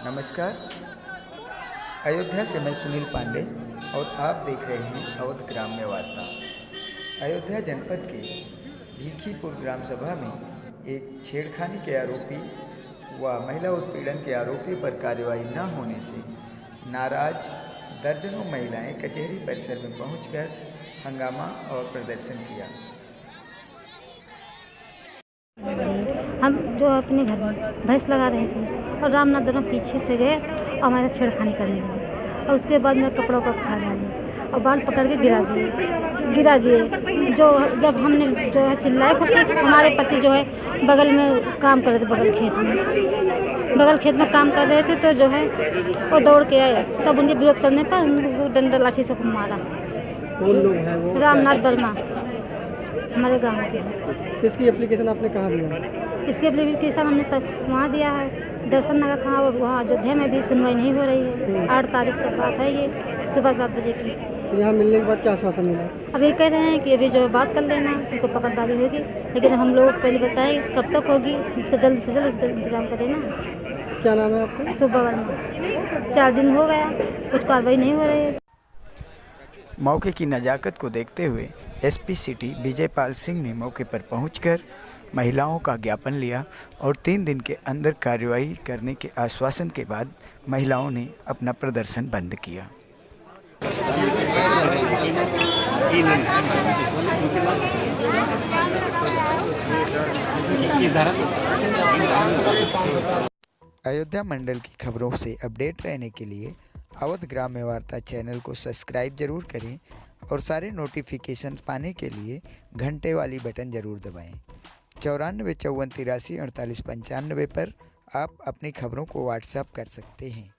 नमस्कार। अयोध्या से मैं सुनील पांडे और आप देख रहे हैं अवध ग्राम्य वार्ता। अयोध्या जनपद के भीखीपुर ग्राम सभा में एक छेड़खानी के आरोपी व महिला उत्पीड़न के आरोपी पर कार्रवाई न होने से नाराज दर्जनों महिलाएं कचहरी परिसर में पहुंचकर हंगामा और प्रदर्शन किया। हम जो अपने घर में भैंस लगा रहे थे और रामनाथ दोनों पीछे से गए और हमारे छेड़खानी करने लगे और उसके बाद मैं कपड़ों को खा डाली और बांध पकड़ के गिरा दिए। जो जब हमने जो है चिल्लाए थे, हमारे पति जो है बगल में काम कर रहे थे, बगल खेत में काम कर रहे थे, तो जो है वो दौड़ के आए। तब उनके विरोध करने पर उनको डंडा लाठी से मारा। कौन लोग हैं वो? रामनाथ वर्मा हमारे गाँव के। किसकी एप्लीकेशन आपने कहाँ दिया? इसकी एप्लीकेशन हमने तक वहाँ दिया है, दर्शन नगर था, और वहाँ अयोध्या में भी सुनवाई नहीं हो रही है। 8 तारीख की बात है, ये सुबह 7 बजे की। तो यहाँ मिलने के बाद क्या आश्वासन मिला? अभी कह रहे हैं कि अभी जो बात कर लेना, उनको पकड़दारी होगी, लेकिन हम लोग पहले बताएं कब तक होगी, इसका जल्द से जल्द इसका इंतजाम करें ना। क्या नाम है आपका? सुबह वर्मा। 4 दिन हो गया, कुछ कार्रवाई नहीं हो रही है। मौके की नज़ाकत को देखते हुए एसपी सिटी विजयपाल सिंह ने मौके पर पहुंचकर महिलाओं का ज्ञापन लिया और 3 दिन के अंदर कार्रवाई करने के आश्वासन के बाद महिलाओं ने अपना प्रदर्शन बंद किया। अयोध्या मंडल की खबरों से अपडेट रहने के लिए अवध ग्राम्य वार्ता चैनल को सब्सक्राइब जरूर करें और सारे नोटिफिकेशन पाने के लिए घंटे वाली बटन ज़रूर दबाएं। 94 54 83 48 95 पर आप अपनी खबरों को व्हाट्सएप कर सकते हैं।